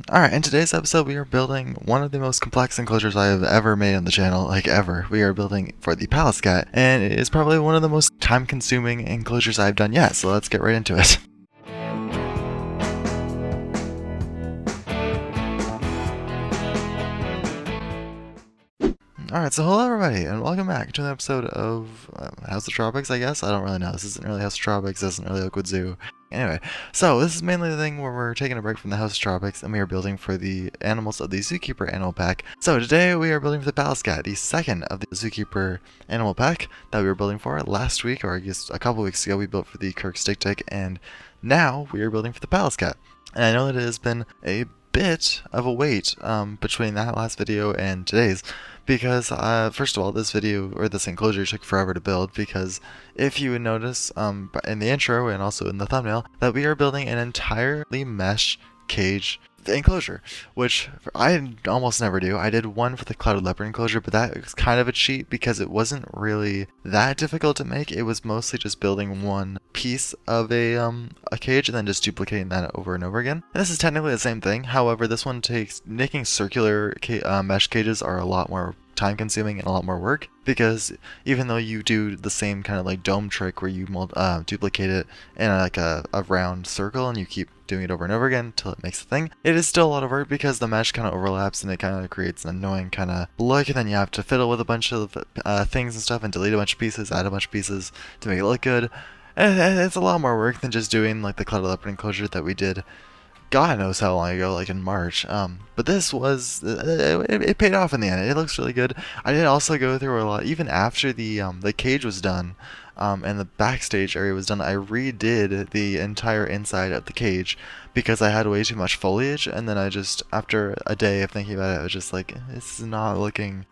Alright, in today's episode we are building one of the most complex enclosures I have ever made on the channel, like ever. We are building for the PALLAS CAT, and it is probably one of the most time-consuming enclosures I've done yet, so let's get right into it. Alright, so hello everybody, and welcome back to an episode of House of Tropics, I guess? I don't really know. This isn't really House of Tropics, this isn't really OakWood Zoo. Anyway, so this is mainly the thing where we're taking a break from the House of Tropics, and we are building for the animals of the Zookeeper animal pack. So today we are building for the PALLAS CAT, the second of the Zookeeper animal pack that we were building for last week, or I guess a couple weeks ago we built for the Kirk Stick Tick, and now we are building for the PALLAS CAT. And I know that it has been a bit of a wait between that last video and today's, because first of all, this video or this enclosure took forever to build, because if you would notice in the intro and also in the thumbnail that we are building an entirely mesh cage enclosure, which I almost never do. I did one for the clouded leopard enclosure, but that was kind of a cheat because it wasn't really that difficult to make. It was mostly just building one piece of a cage and then just duplicating that over and over again. And this is technically the same thing. However, this one takes making circular mesh cages are a lot more time consuming and a lot more work, because even though you do the same kind of like dome trick where you duplicate it in like a round circle and you keep doing it over and over again until it makes a thing, it is still a lot of work because the mesh kind of overlaps and it kind of creates an annoying kind of look, and then you have to fiddle with a bunch of things and stuff and delete a bunch of pieces, add a bunch of pieces to make it look good. And it's a lot more work than just doing like the clouded leopard enclosure that we did God knows how long ago, like in March. But this was, it paid off in the end. It looks really good. I did also go through a lot, even after the cage was done, and the backstage area was done, I redid the entire inside of the cage because I had way too much foliage, and then I just, after a day of thinking about it, I was just like, it's not looking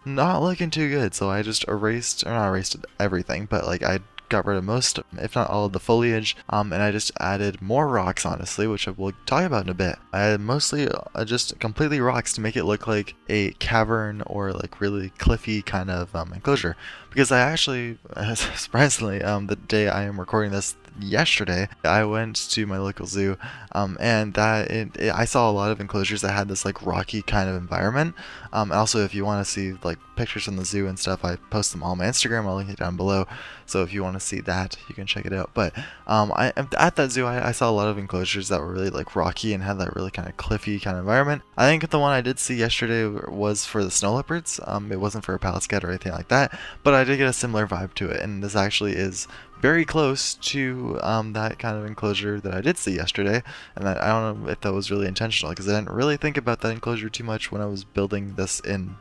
too good. So I just not erased everything, but like I got rid of most, if not all, of the foliage, and I just added more rocks, honestly, which we'll talk about in a bit. I added mostly just completely rocks to make it look like a cavern or like really cliffy kind of enclosure, because I actually, surprisingly, the day I am recording this, yesterday, I went to my local zoo, and I saw a lot of enclosures that had this like rocky kind of environment. Also, if you want to see like pictures from the zoo and stuff, I post them all on my Instagram. I'll link it down below. So if you want to see that, you can check it out. But at that zoo, I saw a lot of enclosures that were really like rocky and had that really kind of cliffy kind of environment. I think the one I did see yesterday was for the snow leopards. It wasn't for a PALLAS CAT or anything like that, but I did get a similar vibe to it, and this actually is very close to that kind of enclosure that I did see yesterday, and that I don't know if that was really intentional, because I didn't really think about that enclosure too much when I was building this in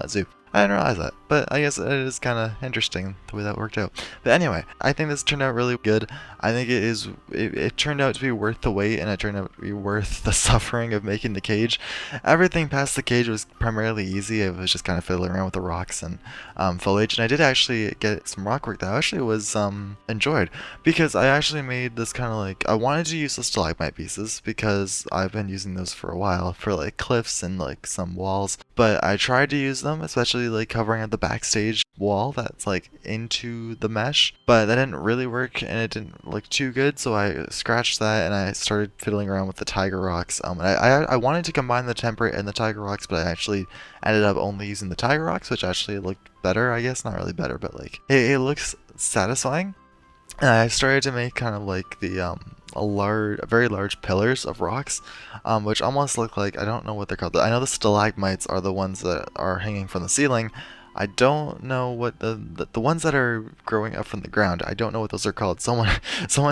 Zoo. I didn't realize that, but I guess it is kind of interesting the way that worked out. But anyway, I think this turned out really good. I think it turned out to be worth the wait, and it turned out to be worth the suffering of making the cage. Everything past the cage was primarily easy. It was just kind of fiddling around with the rocks and foliage, and I did actually get some rock work that I actually was enjoyed, because I actually made this kind of like, I wanted to use the stalagmite pieces because I've been using those for a while for like cliffs and like some walls, but I tried to use them, especially like covering up the backstage wall that's like into the mesh, but that didn't really work and it didn't look too good, so I scratched that and I started fiddling around with the tiger rocks. And I wanted to combine the temperate and the tiger rocks, but I actually ended up only using the tiger rocks, which actually looked better, I guess. Not really better, but like it looks satisfying. And I started to make kind of like the very large pillars of rocks, which almost look like, I don't know what they're called. I know the stalagmites are the ones that are hanging from the ceiling. I don't know what the ones that are growing up from the ground, I don't know what those are called. Someone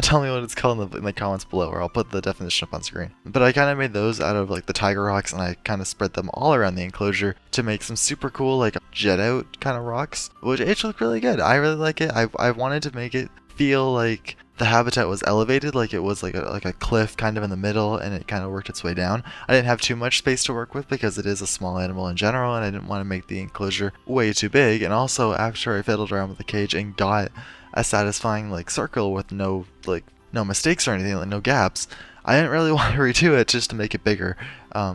tell me what it's called in the comments below, or I'll put the definition up on screen. But I kind of made those out of like the tiger rocks, and I kind of spread them all around the enclosure to make some super cool like jet out kind of rocks, which it looked really good. I really like it. I wanted to make it feel like the habitat was elevated, like it was like a cliff kind of in the middle, and it kind of worked its way down. I didn't have too much space to work with because it is a small animal in general, and I didn't want to make the enclosure way too big. And also, after I fiddled around with the cage and got a satisfying like circle with no mistakes or anything, like no gaps, I didn't really want to redo it just to make it bigger.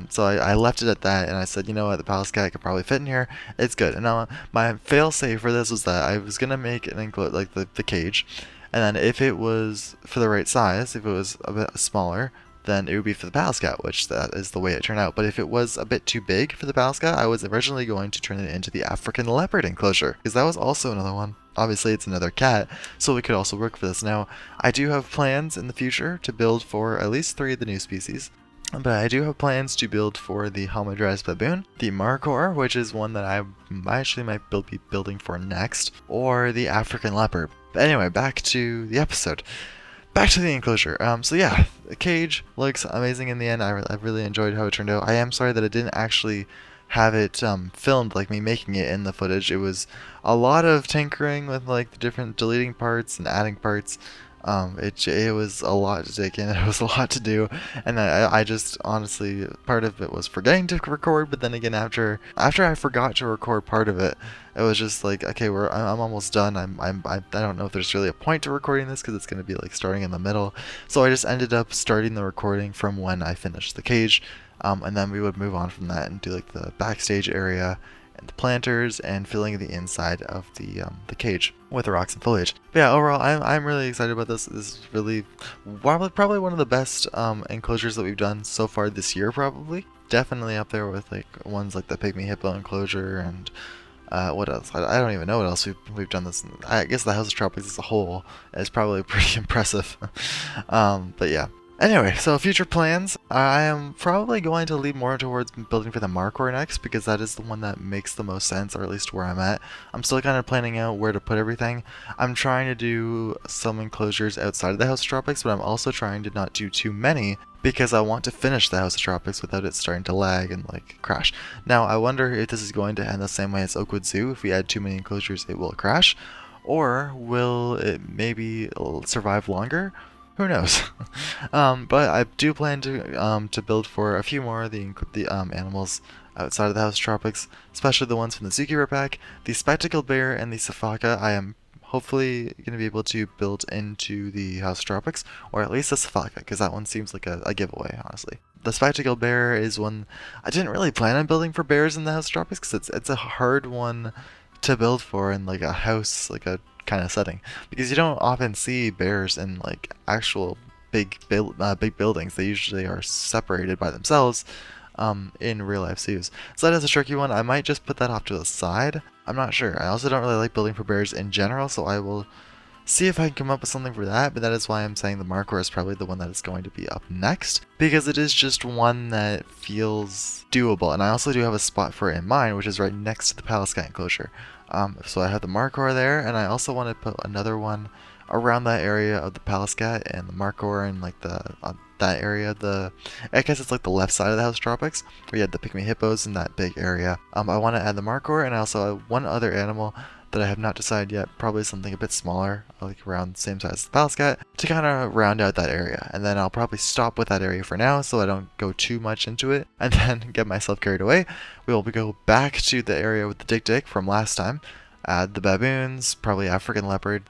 So I left it at that, and I said, you know what, the PALLAS CAT could probably fit in here. It's good. And now my fail-safe for this was that I was gonna make an enclosure like the cage, and then if it was for the right size, if it was a bit smaller, then it would be for the PALLAS CAT, which that is the way it turned out. But if it was a bit too big for the PALLAS CAT, I was originally going to turn it into the African leopard enclosure, because that was also another one. Obviously, it's another cat, so we could also work for this. Now, I do have plans in the future to build for at least 3 of the new species. But I do have plans to build for the Hamadryas baboon, the Markhor, which is one that I actually might be building for next, or the African leopard. But anyway, back to the episode. Back to the enclosure. So yeah, the cage looks amazing in the end. I really enjoyed how it turned out. I am sorry that I didn't actually have it filmed, like me making it in the footage. It was a lot of tinkering with like the different deleting parts and adding parts. It was a lot to take in. It was a lot to do, and I just honestly, part of it was forgetting to record. But then again, after I forgot to record part of it, it was just like, okay, I'm almost done. I don't know if there's really a point to recording this because it's gonna be like starting in the middle. So I just ended up starting the recording from when I finished the cage, and then we would move on from that and do like the backstage area, the planters, and filling the inside of the cage with the rocks and foliage. But yeah, overall, I'm really excited about this. This is really probably one of the best enclosures that we've done so far this year. Probably, definitely up there with like ones like the pygmy hippo enclosure and what else? I don't even know what else we've done this. I guess the House of Tropics as a whole is probably pretty impressive. But yeah. Anyway, so future plans, I am probably going to lean more towards building for the Markhor next, because that is the one that makes the most sense, or at least where I'm at. I'm still kind of planning out where to put everything. I'm trying to do some enclosures outside of the House of Tropics, but I'm also trying to not do too many, because I want to finish the House of Tropics without it starting to lag and like crash. Now, I wonder if this is going to end the same way as OakWood Zoo. If we add too many enclosures, it will crash, or will it maybe survive longer? Who knows? But I do plan to build for a few more of the animals outside of the House of Tropics, especially the ones from the Zookeeper Pack. The Spectacled Bear and the Safaka I am hopefully going to be able to build into the House of Tropics, or at least the Safaka, because that one seems like a giveaway, honestly. The Spectacled Bear is one I didn't really plan on building for bears in the House of Tropics, because it's a hard one to build for in like a house, like a kind of setting, because you don't often see bears in like actual big buildings. They usually are separated by themselves in real life zoos. So that is a tricky one. I might just put that off to the side. I'm not sure. I also don't really like building for bears in general, so I will see if I can come up with something for that. But that is why I'm saying the Markhor is probably the one that is going to be up next, because it is just one that feels doable. And I also do have a spot for it in mind, which is right next to the PALLAS CAT enclosure. So I have the Markhor there, and I also want to put another one around that area of the PALLAS CAT and the Markhor, and like that area, I guess it's like the left side of the House of Tropics, where you had the pygmy hippos in that big area. I want to add the Markhor, and I also have one other animal that I have not decided yet, probably something a bit smaller, like around the same size as the PALLAS CAT, to kind of round out that area. And then I'll probably stop with that area for now, so I don't go too much into it and then get myself carried away. We will go back to the area with the Dik from last time, add the baboons, probably African leopard,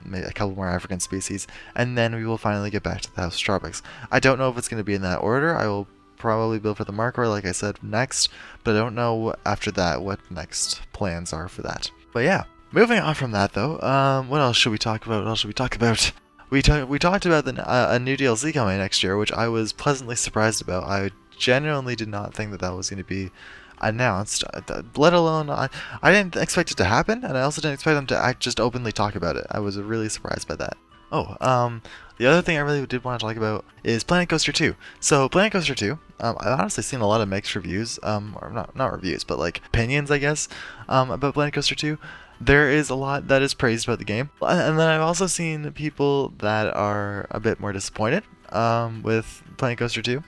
maybe a couple more African species, and then we will finally get back to the House of Tropics. I don't know if it's going to be in that order. I will probably build for the Markhor, like I said, next, but I don't know after that what next plans are for that. But yeah, moving on from that though, what else should we talk about? We talked about a new DLC coming next year, which I was pleasantly surprised about. I genuinely did not think that was going to be announced, let alone I didn't expect it to happen, and I also didn't expect them to just openly talk about it. I was really surprised by that. The other thing I really did want to talk about is Planet Coaster 2. So Planet Coaster 2, I've honestly seen a lot of mixed reviews, or not reviews, but like opinions, I guess, about Planet Coaster 2. There is a lot that is praised about the game, and then I've also seen people that are a bit more disappointed with Planet Coaster 2.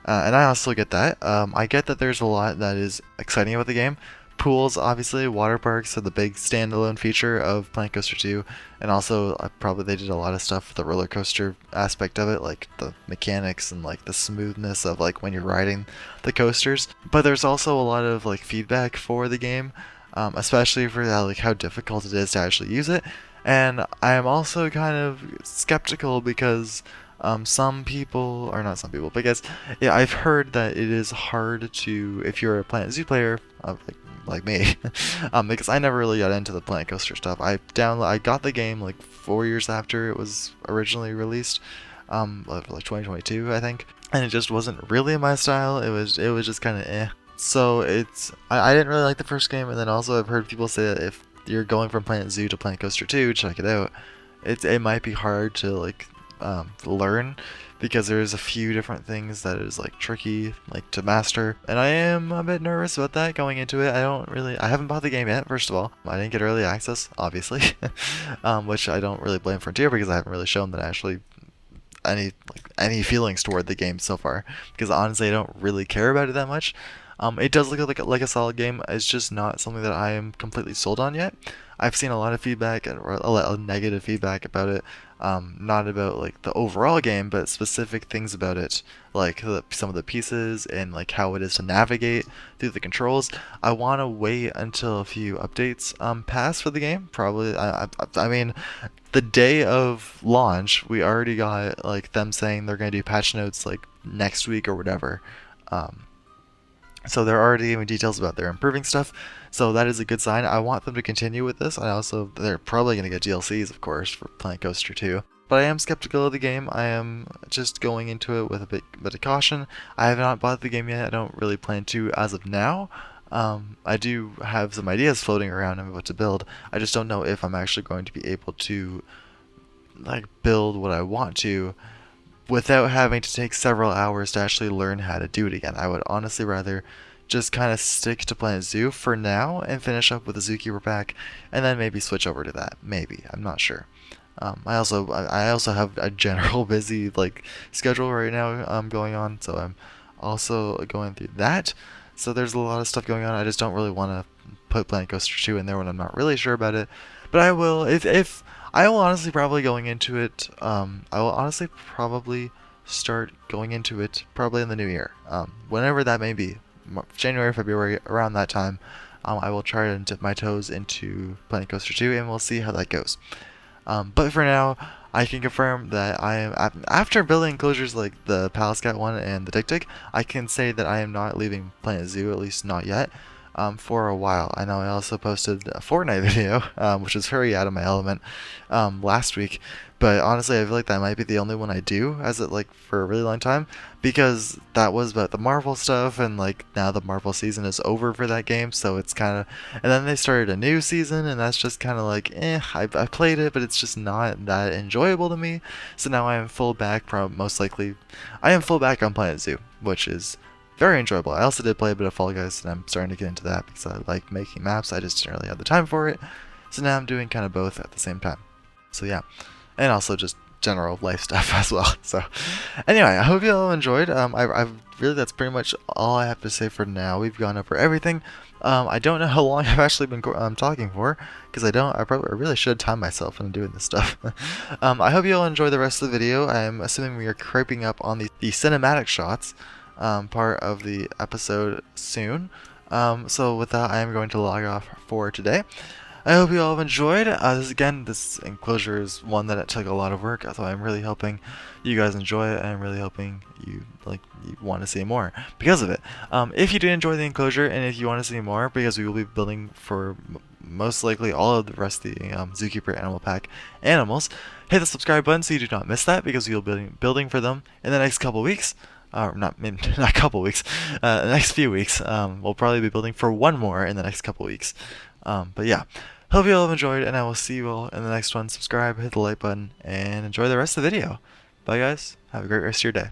And I also get that. I get that there's a lot that is exciting about the game. Pools, obviously, water parks are the big standalone feature of Planet Coaster 2, and also probably they did a lot of stuff with the roller coaster aspect of it, like the mechanics and like the smoothness of like when you're riding the coasters. But there's also a lot of like feedback for the game, especially for like how difficult it is to actually use it. And I am also kind of skeptical because some people, or not some people, because yeah, I've heard that it is hard to, if you're a Planet Zoo player, like me, because I never really got into the Planet Coaster stuff. I got the game like 4 years after it was originally released, like 2022, I think. and it just wasn't really my style. It was just kind of eh. So I didn't really like the first game, and then also I've heard people say that if you're going from Planet Zoo to Planet Coaster 2, check it out. It might be hard to like learn because there's a few different things that is like tricky like to master, and I am a bit nervous about that going into it. I haven't bought the game yet. First of all, I didn't get early access, obviously, which I don't really blame Frontier because I haven't really shown that I actually any feelings toward the game so far, because honestly I don't really care about it that much. It does look like a solid game. It's just not something that I am completely sold on yet. I've seen a lot of feedback or a lot of negative feedback about it. Not about like the overall game, but specific things about it, like some of the pieces and like how it is to navigate through the controls. I want to wait until a few updates pass for the game. Probably, I mean, the day of launch, we already got like them saying they're gonna do patch notes like next week or whatever. Um, so they're already giving details about their improving stuff. So that is a good sign. I want them to continue with this. I also they're probably gonna get DLCs, of course, for Planet Coaster 2. But I am skeptical of the game. I am just going into it with a bit of caution. I have not bought the game yet. I don't really plan to as of now. I do have some ideas floating around of what to build. I just don't know if I'm actually going to be able to like build what I want to without having to take several hours to actually learn how to do it again. I would honestly rather just kind of stick to Planet Zoo for now and finish up with the Zookeeper pack, and then maybe switch over to that. Maybe, I'm not sure. I also have a general busy like schedule right now going on, so I'm also going through that. So there's a lot of stuff going on. I just don't really want to put Planet Coaster 2 in there when I'm not really sure about it. But I will if I will honestly probably going into it. I will honestly probably start going into it probably in the new year, whenever that may be, January, February, around that time. I will try to dip my toes into Planet Coaster 2, and we'll see how that goes. But for now, I can confirm that I am after building enclosures like the Palace Cat one and the Tick Tick. I can say that I am not leaving Planet Zoo, at least not yet. For a while. I know I also posted a Fortnite video, which was very out of my element last week. But honestly, I feel like that might be the only one I do as it like for a really long time, because that was about the Marvel stuff, and like now the Marvel season is over for that game, so it's kind of. And then they started a new season, and that's just kind of like, I played it, but it's just not that enjoyable to me. So now I am full back, most likely, I am full back on Planet Zoo, which is very enjoyable. I also did play a bit of Fall Guys, and I'm starting to get into that because I like making maps. I just didn't really have the time for it. So now I'm doing kind of both at the same time. So yeah. And also just general life stuff as well. So anyway, I hope you all enjoyed. I really, that's pretty much all I have to say for now. We've gone over everything. I don't know how long I've actually been talking for, because I really should time myself when I'm doing this stuff. I hope you all enjoy the rest of the video. I'm assuming we are creeping up on the cinematic shots part of the episode soon. So with that, I am going to log off for today. I hope you all have enjoyed. This enclosure is one that it took a lot of work, so I'm really hoping you guys enjoy it, and I'm really hoping you want to see more because of it. If you did enjoy the enclosure, and if you want to see more, because we will be building for most likely all of the rest of the Zookeeper Animal Pack animals, hit the subscribe button so you do not miss that, because we will be building for them in the next couple weeks. Not a couple weeks, the next few weeks. We'll probably be building for one more in the next couple weeks. But yeah, hope you all have enjoyed, and I will see you all in the next one. Subscribe, hit the like button, and enjoy the rest of the video. Bye guys, have a great rest of your day.